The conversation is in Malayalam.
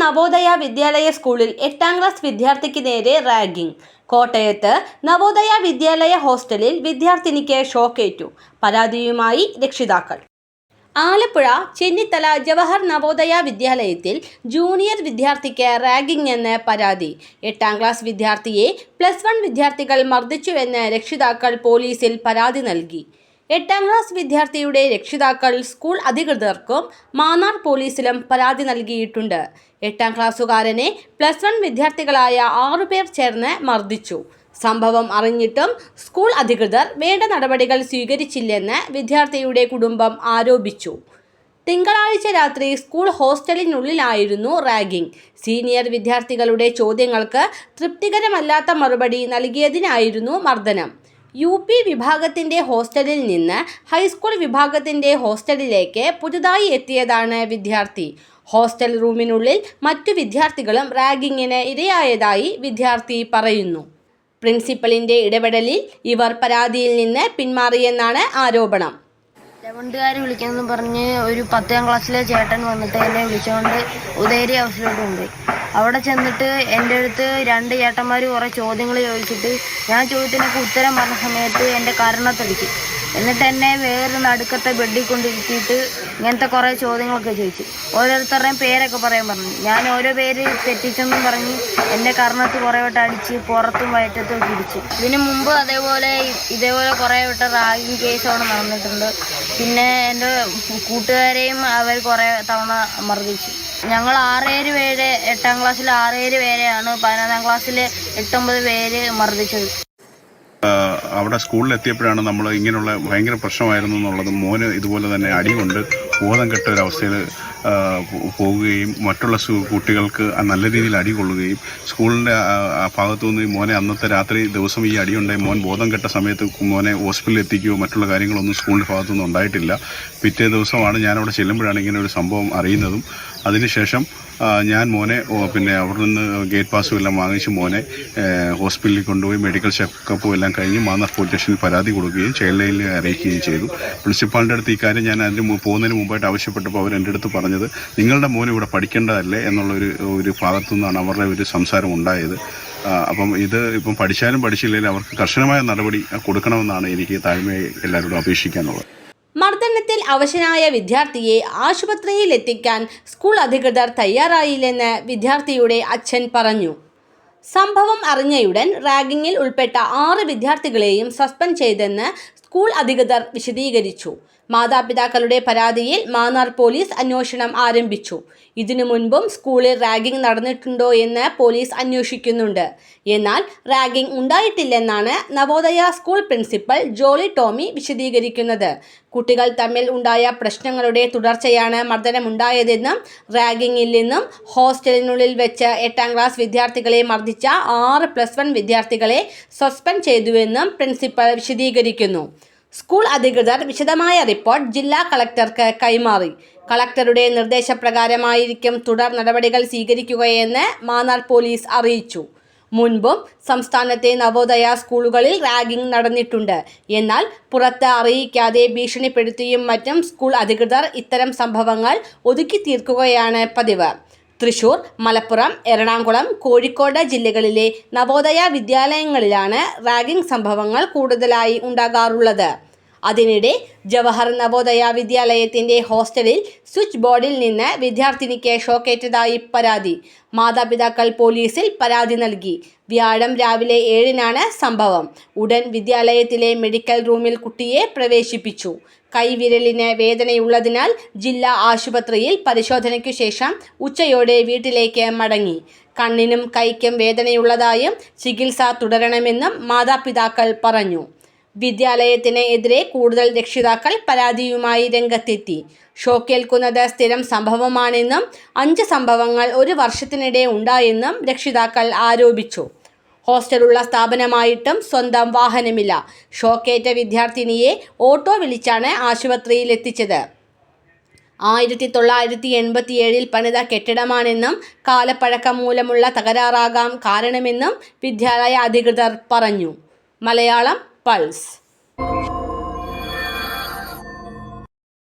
നവോദയ വിദ്യാലയ സ്കൂളിൽ 8ാം ക്ലാസ് വിദ്യാർത്ഥിക്ക് നേരെ റാഗിംഗ്. കോട്ടയത്ത് നവോദയ വിദ്യാലയ ഹോസ്റ്റലിൽ വിദ്യാർത്ഥിനിക്ക് ഷോക്കേറ്റു. പരാതിയുമായി രക്ഷിതാക്കൾ. ആലപ്പുഴ ചെന്നിത്തല ജവഹർ നവോദയ വിദ്യാലയത്തിൽ ജൂനിയർ വിദ്യാർത്ഥിക്ക് റാഗിംഗ് എന്ന് പരാതി. 8ാം ക്ലാസ് വിദ്യാർത്ഥിയെ +1 വിദ്യാർത്ഥികൾ മർദ്ദിച്ചുവെന്ന് രക്ഷിതാക്കൾ പോലീസിൽ പരാതി നൽകി. 8ാം ക്ലാസ് വിദ്യാർത്ഥിയുടെ രക്ഷിതാക്കൾ സ്കൂൾ അധികൃതർക്കും മാന്നാർ പോലീസിലും പരാതി നൽകിയിട്ടുണ്ട്. 8ാം ക്ലാസ്സുകാരനെ +1 വിദ്യാർത്ഥികളായ 6 പേർ ചേർന്ന് മർദ്ദിച്ചു. സംഭവം അറിഞ്ഞിട്ടും സ്കൂൾ അധികൃതർ വേണ്ട നടപടികൾ സ്വീകരിച്ചില്ലെന്ന് വിദ്യാർത്ഥിയുടെ കുടുംബം ആരോപിച്ചു. തിങ്കളാഴ്ച രാത്രി സ്കൂൾ ഹോസ്റ്റലിനുള്ളിലായിരുന്നു റാഗിംഗ്. സീനിയർ വിദ്യാർത്ഥികളുടെ ചോദ്യങ്ങൾക്ക് തൃപ്തികരമല്ലാത്ത മറുപടി നൽകിയതിനായിരുന്നു മർദ്ദനം. UP വിഭാഗത്തിൻ്റെ ഹോസ്റ്റലിൽ നിന്ന് ഹൈസ്കൂൾ വിഭാഗത്തിൻ്റെ ഹോസ്റ്റലിലേക്ക് പുതുതായി എത്തിയതാണ് വിദ്യാർത്ഥി. ഹോസ്റ്റൽ റൂമിനുള്ളിൽ മറ്റു വിദ്യാർത്ഥികളും റാഗിങ്ങിന് ഇരയായതായി വിദ്യാർത്ഥി പറയുന്നു. പ്രിൻസിപ്പലിൻ്റെ ഇടപെടലിൽ ഇവർ പരാതിയിൽ നിന്ന് പിന്മാറിയെന്നാണ് ആരോപണം. ലെവൻത്തുകാർ വിളിക്കുമെന്ന് പറഞ്ഞ് ഒരു 10ാം ക്ലാസ്സിലെ ചേട്ടൻ വന്നിട്ട് എന്നെ വിളിച്ചുകൊണ്ട് ഉദയഗിരി ഹൗസിലോട്ട് കൊണ്ടുപോയി. അവിടെ ചെന്നിട്ട് എൻ്റെ അടുത്ത് 2 ചേട്ടന്മാർ കുറേ ചോദ്യങ്ങൾ ചോദിച്ചിട്ട് ഞാൻ ചോദ്യത്തിനൊക്കെ ഉത്തരം പറഞ്ഞ സമയത്ത് എൻ്റെ കരണത്തടിച്ചു. എന്നിട്ട് എന്നെ വേറെ നടുക്കത്തെ ബെഡിൽ കൊണ്ടിരുത്തിയിട്ട് ഇങ്ങനത്തെ കുറേ ചോദ്യങ്ങളൊക്കെ ചോദിച്ചു. ഓരോരുത്തരുടെയും പേരൊക്കെ പറയാൻ പറഞ്ഞു. ഞാൻ ഓരോ പേര് തെറ്റിച്ചെന്നും പറഞ്ഞ് എൻ്റെ കർണത്ത് കുറേ വട്ടം അടിച്ച് പുറത്തും വയറ്റത്തും പിടിച്ചു. ഇതിനു മുമ്പ് ഇതേപോലെ കുറേ വട്ടം റാഗിങ് കേസ് അവിടെ നടന്നിട്ടുണ്ട്. പിന്നെ എൻ്റെ കൂട്ടുകാരെയും അവർ കുറേ തവണ മർദ്ദിച്ചു. ഞങ്ങൾ 6-7 പേര് 8ാം ക്ലാസ്സിൽ 6-7 പേരെയാണ് 11ാം ക്ലാസ്സിൽ 8-9 പേര് മർദ്ദിച്ചത്. അവിടെ സ്കൂളിൽ എത്തിയപ്പോഴാണ് നമ്മൾ ഇങ്ങനെയുള്ള ഭയങ്കര പ്രശ്നമായിരുന്നു എന്നുള്ളത്. മോന് ഇതുപോലെ തന്നെ അടി കൊണ്ട് ബോധം കെട്ട ഒരവസ്ഥയിൽ പോവുകയും മറ്റുള്ള കുട്ടികൾക്ക് നല്ല രീതിയിൽ അടി കൊള്ളുകയും സ്കൂളിൻ്റെ ഭാഗത്തു നിന്ന് മോനെ അന്നത്തെ രാത്രി ദിവസം ഈ അടിയുണ്ടായി മോൻ ബോധം കെട്ട സമയത്ത് മോനെ ഹോസ്പിറ്റലിൽ എത്തിക്കുകയോ മറ്റുള്ള കാര്യങ്ങളൊന്നും സ്കൂളിൻ്റെ ഭാഗത്തുനിന്ന് ഉണ്ടായിട്ടില്ല. പിറ്റേ ദിവസമാണ് ഞാനവിടെ ചെല്ലുമ്പോഴാണ് ഇങ്ങനെ ഒരു സംഭവം അറിയുന്നതും. അതിനുശേഷം ഞാൻ മോനെ പിന്നെ അവിടെ നിന്ന് ഗേറ്റ് പാസും എല്ലാം വാങ്ങിച്ച് മോനെ ഹോസ്പിറ്റലിൽ കൊണ്ടുപോയി മെഡിക്കൽ ചെക്കപ്പും എല്ലാം കഴിഞ്ഞ് മാന്നാർ പോലീസ് സ്റ്റേഷനിൽ പരാതി കൊടുക്കുകയും ചൈൽഡ് ലൈനിൽ അറിയിക്കുകയും ചെയ്തു. പ്രിൻസിപ്പാളിൻ്റെ അടുത്ത് ഈ കാര്യം ഞാൻ പോകുന്നതിന് മുമ്പായിട്ട് ആവശ്യപ്പെട്ടപ്പോൾ അവർ എൻ്റെ അടുത്ത് പറഞ്ഞത് നിങ്ങളുടെ മോൻ ഇവിടെ പഠിക്കേണ്ടതല്ലേ എന്നുള്ളൊരു ഭാഗത്തു നിന്നാണ് അവരുടെ ഒരു സംസാരം ഉണ്ടായത്. അപ്പം ഇപ്പം പഠിച്ചാലും പഠിച്ചില്ലെങ്കിലും അവർക്ക് കർശനമായ നടപടി കൊടുക്കണമെന്നാണ് എനിക്ക് താഴ്മയായി എല്ലാവരോടും അപേക്ഷിക്കാനുള്ളത്. മർദ്ദനത്തിൽ അവശനായ വിദ്യാർത്ഥിയെ ആശുപത്രിയിൽ എത്തിക്കാൻ സ്കൂൾ അധികൃതർ തയ്യാറായില്ലെന്ന് വിദ്യാർത്ഥിയുടെ അച്ഛൻ പറഞ്ഞു. സംഭവം അറിഞ്ഞയുടൻ റാഗിങ്ങിൽ ഉൾപ്പെട്ട 6 വിദ്യാർത്ഥികളെയും സസ്പെൻഡ് ചെയ്തെന്ന് സ്കൂൾ അധികൃതർ വിശദീകരിച്ചു. മാതാപിതാക്കളുടെ പരാതിയിൽ മാന്നാർ പോലീസ് അന്വേഷണം ആരംഭിച്ചു. ഇതിനു മുൻപും സ്കൂളിൽ റാഗിംഗ് നടന്നിട്ടുണ്ടോ എന്ന് പോലീസ് അന്വേഷിക്കുന്നുണ്ട്. എന്നാൽ റാഗിംഗ് ഉണ്ടായിട്ടില്ലെന്നാണ് നവോദയ സ്കൂൾ പ്രിൻസിപ്പൽ ജോളി ടോമി വിശദീകരിക്കുന്നത്. കുട്ടികൾ തമ്മിൽ ഉണ്ടായ പ്രശ്നങ്ങളുടെ തുടർച്ചയാണ് മർദ്ദനമുണ്ടായതെന്നും റാഗിങ്ങിൽ നിന്നും ഹോസ്റ്റലിനുള്ളിൽ വെച്ച് 8ാം ക്ലാസ് വിദ്യാർത്ഥികളെ മർദ്ദിച്ച 6+1 വിദ്യാർത്ഥികളെ സസ്പെൻഡ് ചെയ്തുവെന്നും പ്രിൻസിപ്പൽ വിശദീകരിക്കുന്നു. സ്കൂൾ അധികൃതർ വിശദമായ റിപ്പോർട്ട് ജില്ലാ കളക്ടർക്ക് കൈമാറി. കളക്ടറുടെ നിർദ്ദേശപ്രകാരമായിരിക്കും തുടർ നടപടികൾ സ്വീകരിക്കുകയെന്ന് മാന്നാർ പോലീസ് അറിയിച്ചു. മുൻപും സംസ്ഥാനത്തെ നവോദയ സ്കൂളുകളിൽ റാഗിംഗ് നടന്നിട്ടുണ്ട്. എന്നാൽ പുറത്ത് അറിയിക്കാതെ ഭീഷണിപ്പെടുത്തിയും മറ്റും സ്കൂൾ അധികൃതർ ഇത്തരം സംഭവങ്ങൾ ഒതുക്കി തീർക്കുകയാണ് പതിവ്. തൃശൂർ, മലപ്പുറം, എറണാകുളം, കോഴിക്കോട് ജില്ലകളിലെ നവോദയ വിദ്യാലയങ്ങളിലാണ് റാഗിംഗ് സംഭവങ്ങൾ കൂടുതലായി ഉണ്ടാകാറുള്ളത്. അതിനിടെ ജവഹർ നവോദയ വിദ്യാലയത്തിൻ്റെ ഹോസ്റ്റലിൽ സ്വിച്ച് ബോർഡിൽ നിന്ന് വിദ്യാർത്ഥിനിക്ക് ഷോക്കേറ്റതായി പരാതി. മാതാപിതാക്കൾ പോലീസിൽ പരാതി നൽകി. വ്യാഴം രാവിലെ 7-നാണ് സംഭവം. ഉടൻ വിദ്യാലയത്തിലെ മെഡിക്കൽ റൂമിൽ കുട്ടിയെ പ്രവേശിപ്പിച്ചു. കൈവിരലിന് വേദനയുള്ളതിനാൽ ജില്ലാ ആശുപത്രിയിൽ പരിശോധനയ്ക്കു ശേഷം ഉച്ചയോടെ വീട്ടിലേക്ക് മടങ്ങി. കണ്ണിനും കൈക്കും വേദനയുള്ളതായും ചികിത്സ തുടരണമെന്നും മാതാപിതാക്കൾ പറഞ്ഞു. വിദ്യാലയത്തിന് എതിരെ കൂടുതൽ രക്ഷിതാക്കൾ പരാതിയുമായി രംഗത്തെത്തി. ഷോക്കേൽക്കുന്നത് സ്ഥിരം സംഭവമാണെന്നും 5 സംഭവങ്ങൾ 1 വർഷത്തിനിടെ ഉണ്ടായെന്നും രക്ഷിതാക്കൾ ആരോപിച്ചു. ഹോസ്റ്റലുള്ള സ്ഥാപനമായിട്ടും സ്വന്തം വാഹനമില്ല. ഷോക്കേറ്റ വിദ്യാർത്ഥിനിയെ ഓട്ടോ വിളിച്ചാണ് ആശുപത്രിയിൽ എത്തിച്ചത്. 1987 പണിത കെട്ടിടമാണെന്നും കാലപ്പഴക്കം മൂലമുള്ള തകരാറാകാം കാരണമെന്നും വിദ്യാലയ അധികൃതർ പറഞ്ഞു. മലയാളം പൾസ്.